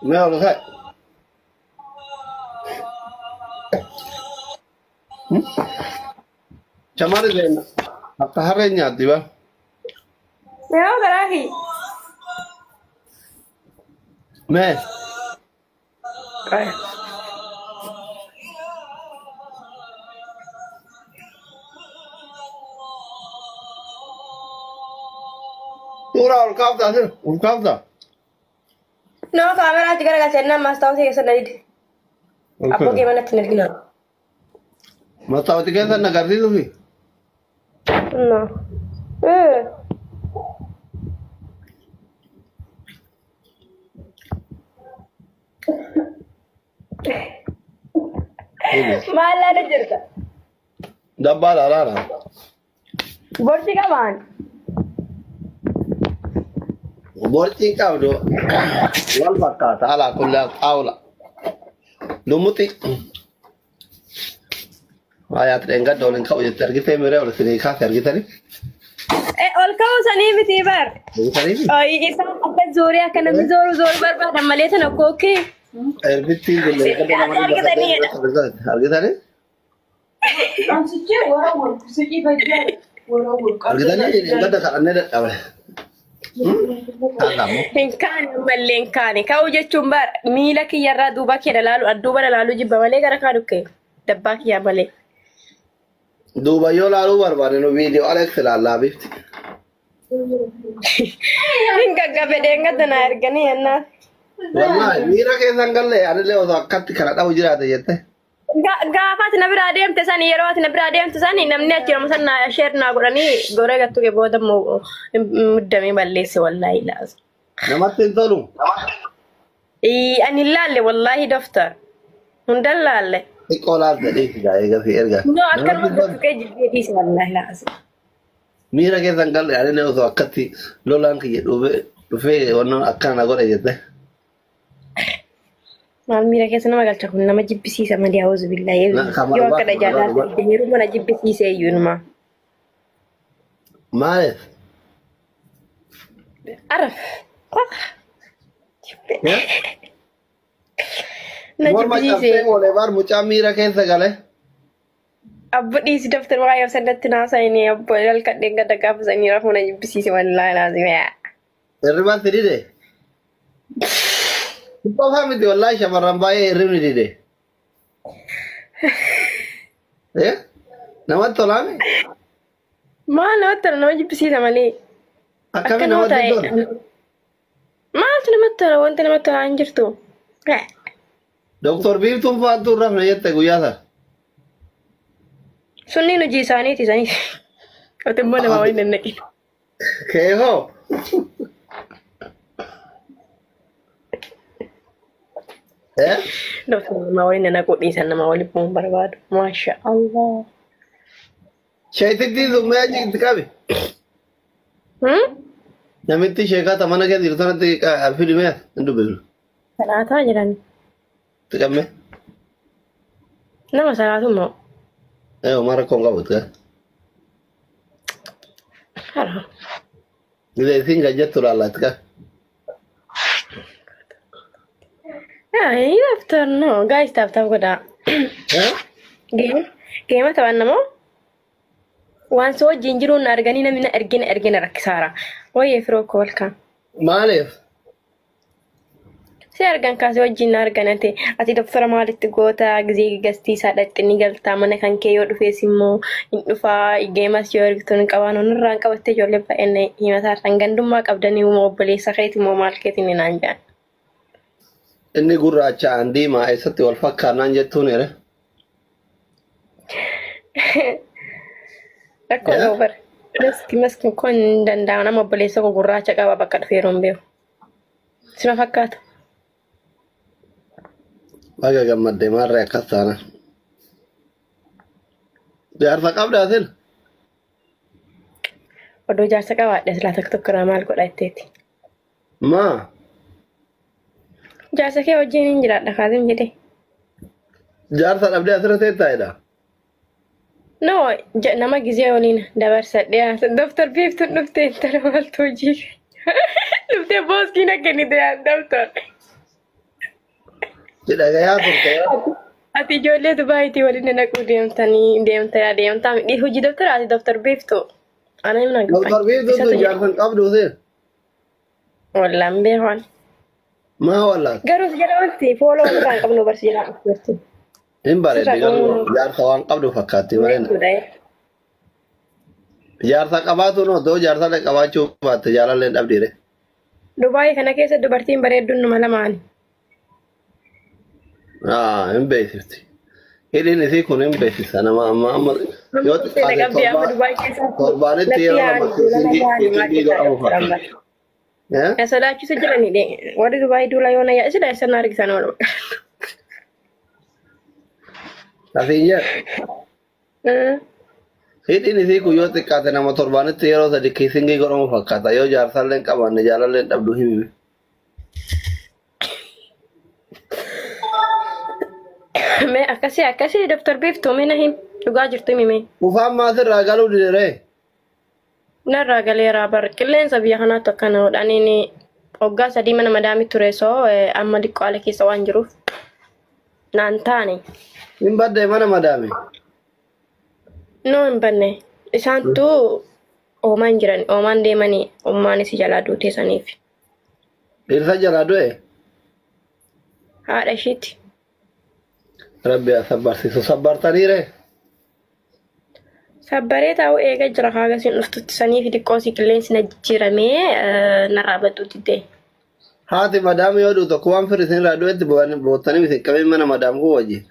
ما ولا هاي شمال زين الطهرين يا ديبا يا غراهي ما تورا والكافتا no kamera tiga raga senna mas tahu sih senadid apa gimana tinirgina ما تعودي كذا نقريدو في no eh malah ada cerita دبال على لا borsi kawan بورتي كاودو والبكات على كل أولى لمتي آيات رنجا دولن كاو يترجي في مرة ولا سني كا ترجي تاني olkau sani bitibar تاني oh isa apa zoria kana zor zor bar namale tana koke أربعتي دولن كده ما Harga tadi ya. أرجي تاني Langsungnya orang segi bagian orang أرجي تاني إنك ده كأنه ده أوه هذا مو Hinkaan malee hinkaani ka'u jechuun bar miila kiyyarraa duuba kee adduuba dhalaaluu jibba malee gara kaa dhukkee dabbaa kiyyaa malee. دوبا يولا روبر بانو فيديو أليكس لا لا بيفت Hinga gabedee ngadana erganii yennaa. والله ميرا كيسان قال لي أنا اللي وضع كت كنا أو جرا تجته Gaafaati na biraa deemte sanii yeroo ati na biraa deemte sanii namni achi nama sana sheer naa godhanii goree gattu kee booda muddamee balleesse wallaahi laasa. نمت تلو Ani laalle wallaahi doftar hundan laalle. إقولات ذلك جاي في إرجع No akkanuma gottu kee jibbeetiis wallaahi laasa. ميرا كيسان قال لي أنا اللي وضع كتي لولا أنك يدوبه ونو أكان أقول أجته Maal miira keessa nama galcha kun nama jibbisiisa malee hawwasu billaahi yoo akka dhajaajaa yeroo mana jibbisiisee iyyuu numa. مالك Araf. Na مور ما jibbisiisee. جابتين ولا بار مچا ميرا كيسان قال لي Abbo dhiisi daftar waa yoo sadatti naasayini abbo halkadheen gada gaafasanii rafuu na jibbisiise wallaahi laazima. الربا تريده Kau faham itu wallahi syamaran bayi rim ni deh. Ya? Nama tolame. Maal namatti tola nama jibbisiisa malee. Akkami nama dudon. Maaltu namatti tola wanti namatti tola hin jirtu. Doktor Biif tun faatu rafna jette guyyaa sana. Sunni hojii isaaniiti isaanii. Ati immoo nama waliin danda'e. Kee hoo? Doktor nama waliin nana godhiisan nama waliin bu'uun barbaadu. Maasha Allah. Shaytitti zummee jigti qabi. Namitti sheekata mana kee jirtu sanatti filmee hin dubbifnu. Salaataa jiran. Tiqamme. Nama salaatu immoo. Mara koon qabu tika. Haraa. Gide isin gajjattu laalla tika. Ay, doktor no. Guys, taaf godhaa. Geema taphan namoo. Waan soo wajjin jiruun arganii namni ergina rakkisaara. Wayyee firoo koolkaan. Maaliif? Si argan kaasee wajjin arganate ati doktora maalitti goota gizee gastiisaa dhaqxinni galtaa mana kan kee yoo dhufees immoo hin dhufaa geemas yoo ergituun hin qabaan onirraan qabattee ijoollee baay'een himataarraan gandummaa qabdanii uuma obboleessa keeti immoo maal keetiin hin aanjaan. Inni gurraachaan diimaa eessatti wal fakkaannaan jettuun ere. Rakkoo ta'uu bara. Maski kun hin danda'amu nama obboleessa koo gurraacha qaba bakka dhufee yeroo hin beeku. Sima fakkaata. Baga gammaddee maarree akkas taana. Jaarsa qabdaa sin? Oduu jaarsa qabaadhe silaa tokko tokko maal godha jetteeti. Maa? Jaarsa kee wajjin hin jiraadha kaasim jedhee. Jaarsa dhabdee asirra teessaayidha. No, nama gizee waliin dabarsadhee doktor Biiftuun dhuftee intala maaltu hojii dhuftee booskiin akka inni ta'an doktor. Jedha gayaa turte Ati ijoollee Dubaayitii waliin naquu deemtaa. Hojii doktora ati doktor beektu. Ana hin naqu. Doktor Biiftuutu jaarsan qabdu seen. Wallaan beekan. Maa wallaat. Garuu jala wanti fooloo irraa hin qabnu barsiisaa dhufti. Hin bareeddi garuu jaarsa waan qabdu fakkaatti bareedna. Jaarsa qabaatu noo ta'u jaarsa qabaachuu baatte jaalalleen dhabdiire. Dubaayii kana keessa dubartiin bareedduun numa lamaani. Hin beeksifti. Hidhiin isii kun hin beeksisa nama amma yoo xiqqaate torbaanitti yeroo lama keessi godhamu fakkaata. Sodaachisa jiranidhe. Warri Dubaayii duula yoo na yaa'isudha eessatti argisan oolu. Asiin jedha. Hidhiin isii kun yoo xiqqaate nama torbaanitti yeroo sadi keessi godhamu fakkaata. Yoo jaarsalleen qabaanne jaalalleen dhabdu himi. Mee akkasii doktor Biiftuu mina him dhugaa jirtu himi. Ufaan maatirraa galuu didere. Narraa galeeraa bar qilleensa biyya kanaatti akkana hodhaniin waggaa 3 mana madaamii ture soo amma diqqoo ala keessa waan jiruuf naan taane. Hin badde mana madaame. No hin banne. Isaantu oomaan jiran oomaan deemanii oomaanis jalaa duutee saniif. Dhirsa jalaa du'e? Haadha ishiiti. Rabbi sabbarsiisu sabbartaniire? Sabbaree taa'u eega jira haagasiin dhuftutti saniif diqqoosi qilleensi na jijjiiramee narraa badduutti ta'e. Haati madaam yoo duutu tokko waan firri isin irraa du'etti boottanii isin qabeen mana madaam kuu wajjin.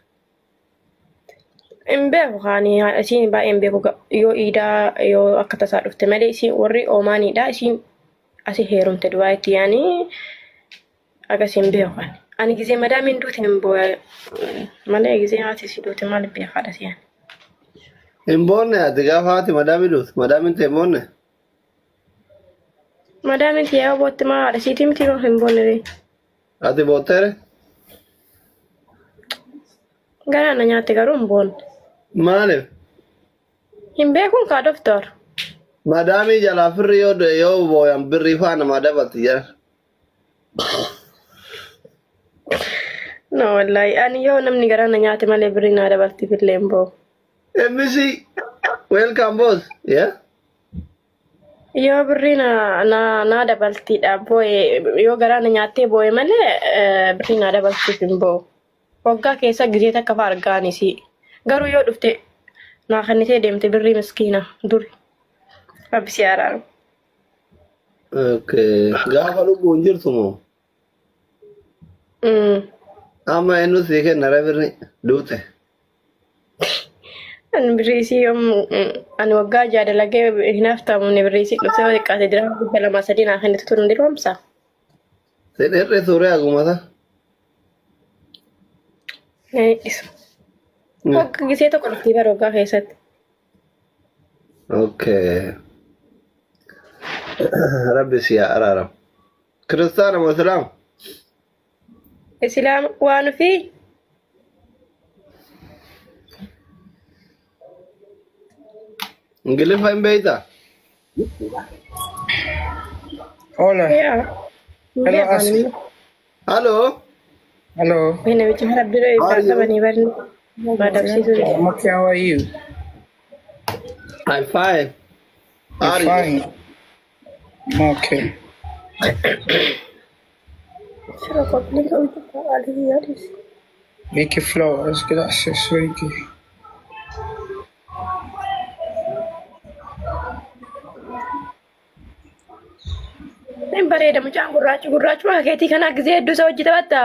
Hin beeku kaanii isiin baay'een beeku yoo iidaa yoo akka tasaa dhufte malee isiin warri oomaaniidha isiin asii heerumte Dubaayitti yaanii akkasiin beeku kaani. Ani gisee madaamiin duute hin booya malee gisee haati si duute maal beekaadha siyaan. Hin boonne ati gaafa haati madaamii duutu madaamiin ta'e hin boonne. Madaamiin ta'e yoo bootte maa haadha siitii miti hin boonne ree. Ati bootteere? Garaa na nyaatte garuu hin boonne. Maaliif? Hin beekuun kaa doktor. Madaamii jalaa firri yoo booyan birrii faana namaa dabalti jala. No wallahi ani yoo namni garaa na nyaate malee birrii naa dabalti fillee hin boo'u. Emisi, welcome boss. Yeah? Yoo birrii na dabaltiidha boo'e yoo garaa na nyaattee boo'e malee birrii naa dabalti hin boo'u. Waggaa keessa gisee takka fa'aa argaanis garuu yoo dhufte naa kannitee deemte birrii miskiina duri. Rabbi si araaru. Okay. Gaafa lubbuun jirtu moo? Amma eenyu sii kenna birrii duute. Ani birriisii ani waggaa jaadalagee hin haftaamne birriisii dhufte yoo xiqqaate dirhama 200 naa kennitu tun dirhomsa. Sedherre suuree agumata. Needhisu. Waggaa gisee tokko dhuftii bara waggaa keessatti. Okay. Rabbi si araaram. Kiristaana moo Islaam? Islaam waan fi Ingiliffa hin beeyta? Hola. Hello Asli. Hello? Hello. Bine bicha harabdiro ibsa bani barni. Madabsiisu. Maki, how are you? I'm fine. How are you? Fine. Okay. Solo complica un poco aliviaris. Vicky Flowers, gracias, Vicky. Nen bareeda mucaan gurraachuma keetii kana gisee hedduu isa hojii taphatta.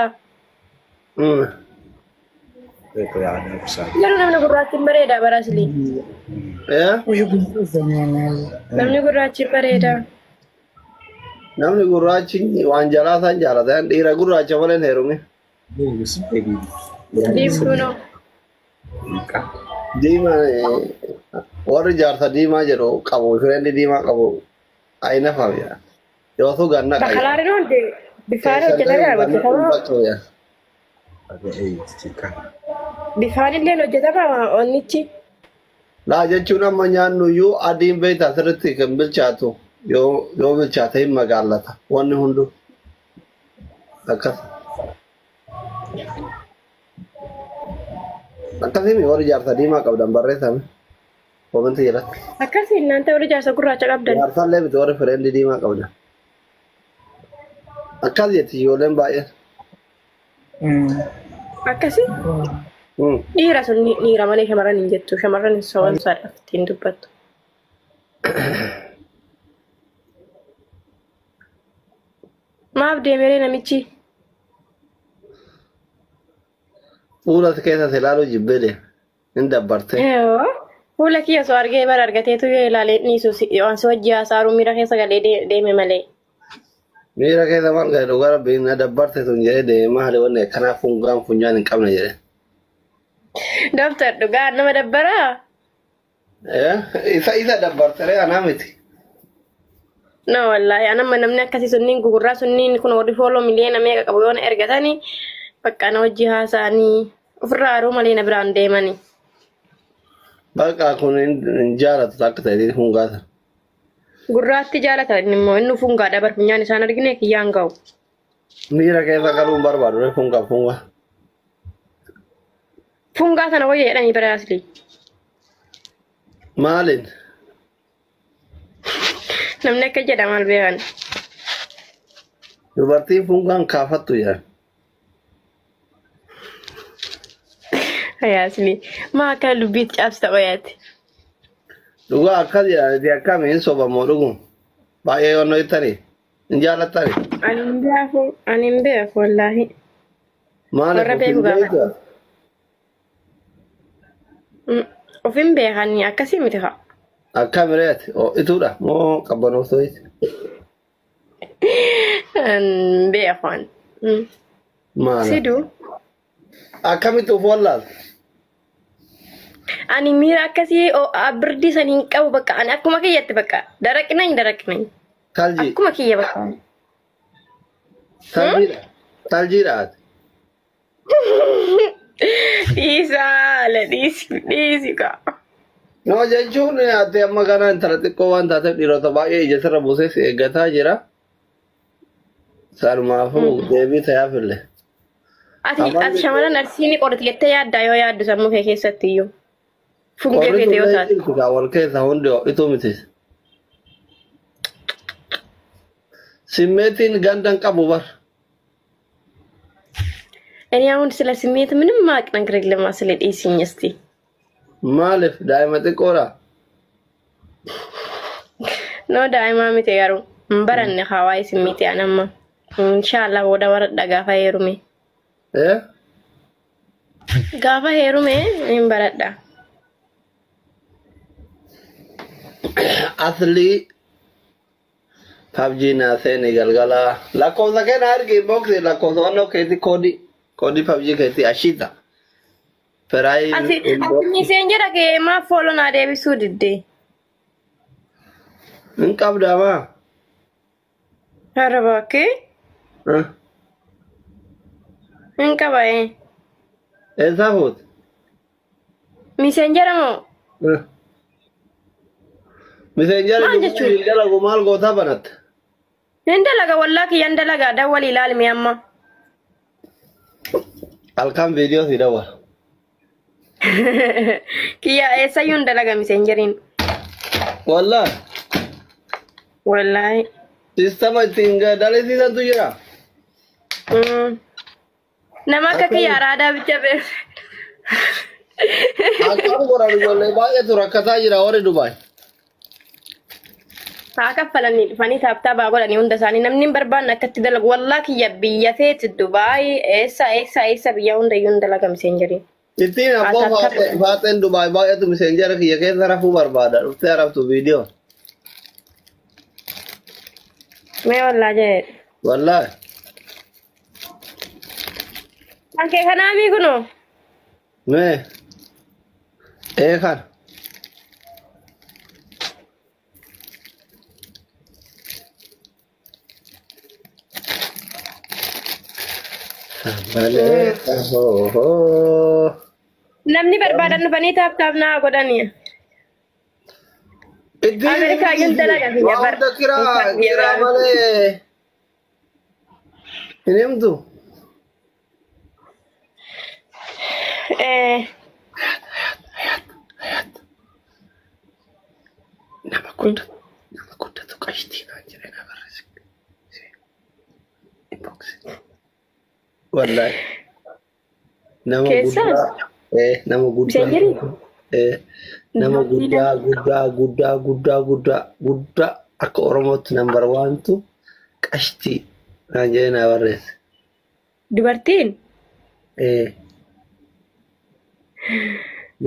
Garuu namni gurraachi bareeda barasli. Namni gurraachi bareeda. Namni gurraachi waan jalaa isaan jaalatan dhiira gurraacha malee hin heerumne. Diimtuunoo. Diimaa warri jaarsa diimaa jedhu qabu firendi diimaa qabu ayina faamidha. Yoo tu ganna qabu. Bakalaari noonte bifaan hojjetamee hojjetamaa. Bifaan illee hojjetamaa onnichi. Laa jechuun amma nyaannu iyyuu adiin beektaa sirriitti kan bilchaatu yoo bilchaate hin magaalata wanni hundu akkas. Akkasii warri jaarsa diimaa qabdan barreeffame. Koomenti jedhatti. Akkasii እናንተ ወደ ጃርሳ ጉራቻ qabdan. Jaarsaallee miti warri fireendii diimaa qabdan. Akkas jetti ijoolleen baay'een. Akkasii dhiira sun dhiira malee shamarran hin jettu. Shamarran sowan saadhaaf ittiin dubbattu. Maaf deemeree namichi? Fuula keessa ilaaluu jibbee deema. Hin dabbarte. Fuula kiyya soo argee bara argateetu yoo ilaalee dhiisu waan si wajji haasaaru miira keessa galee deeme malee. Miira keessa maal gadi dhugaa rabbiin na dabbarte sun jedhee deeme maali wanne kanaaf fungaan funyaan hin qabne jedhe. Doktor dhugaa nama dabbaraa? Isa dabbartere anaa miti. No wallahi anamma namni akkasii sunniin gugurraa sunniin kun warri fooloo miliyoona meeqa qabu yoo na ergatanii bakka na wajji haasa'anii ofirraa haruu malee na biraan deemanii. Bakka kun hin jaalatu akka ta'e fungaata. Gurraatti jaalata immoo inni fungaa dabar funyaan isaan argine kiyyaan ga'u. Miira keessa galuun barbaadu fungaa. Fungaa sana wayya jedhanii bara asli. Maaliin? Namni akka jedha maal beekan. Dubartiin fungaan kaafattu jedhan. Asli maa akka lubbiitti cabsita qoyaati. Dhugaa akkas jedhaniiti akkamiin sobamoo dhuguun baay'ee yoonnoo ittanii hin jaalattani. Ani hin beeku wallaahi. Maaliif beeku gaafa. Ofin beekanii akkasii miti haa. Akka mireeti ituudha moo qabbanooftooti. Beekan. Maala. Siduu. Akkamitti of wallaalta. Ani miira akkasii birdii saniin qabu bakka ani akkuma kiyyatti bakka daraqnaኝ. Taljii. Akkuma kiyya bakka. Taljiidha ati. Dhiisi ka. No jechuun ati amma kana intala xiqqoo waan taateef dhiirota baay'ee ija sirra buusees eeggataa jira. Sanumaafuu deebii tajaajille. Ati shamarran arsiini qorati jettee yaaddaa yoo yaaddu sammuu kee keessatti iyyuu. Fungee feete yoo taate. Wal keessa hundi ituu miti. Simmeetiin gandan qabu bar. እኔ አሁን ስለ ስሜት ምንም ማቅ ነገር የለም ስለ ዲሲኝ እስቲ ማለፍ ዳይማ ጥቆራ ነው ዳይማ ምትያሩ ምበረን ሐዋይ ስሜት ያነማ ኢንሻአላህ ወደ ወረዳ ጋፋ ሄሩሜ ጋፋ ሄሩሜ ምበረዳ አስሊ ፓብጂና ሰኔ ገልገላ ላኮዛ ከና አርጊ ቦክስ ላኮዛ ነው ከቲ ኮዲ ፓብጂ ከቲ አሺታ ፈራይ አሲ ሜሴንጀር አገ ማ ፎሎ ና ዴቢሱ ድዴ እንቀብዳማ አረባከ እንቀባይ እዛሁት ሜሴንጀር ነው ሜሴንጀር ይደረጉ ማል ጎታ በነት እንደለጋ ወላኪ እንደለጋ ደወል ይላል ሚያማ አልካም ቪዲዮ ሲደወል kiya esayu ndalaga messengerin wallahi sistema tinga dale sidan tu jira nama ka kiya rada bicha be akam gora jolle baaya tu rakata jira ore dubai Saka falani fani tapta ba gola ni unda sani namni barban akatti dalag wallahi ya biya fet Dubai esa biya unda yunda laga messengerin Itin abbo faten Dubai baaya tu messenger kiya ke tarafu barbada ufte araftu video me wallahi anke kana mi kuno me khan Bale ho namni barbadan fani tap na godani Amerika yun talaga niya bar kira bale inem tu guddatu qashtii naan jedhee na barreesse. Wallahi nama guddaa nama guddaa akka Oromootti number 1 tu qashtii naan jedhee na barreesse. Dubartiin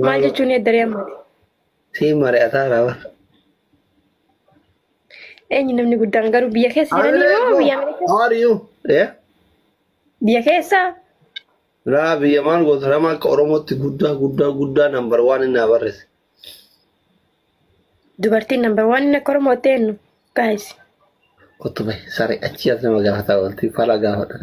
maal jechuun eeddaree ammati? Si mari'ataa raawwa. Eenyu namni guddaan garuu biyya keessa jiranii moo biyya Ameerikaa? How are you? Biyya keessa? Laa biyya maal goota nama akka Oromootti guddaa number 1 inni barreesse. Dubartiin number 1 inni akka Oromootti eenyu? Guys. Otto bai sare achi as nama gaafataa wanti fala gaafadha.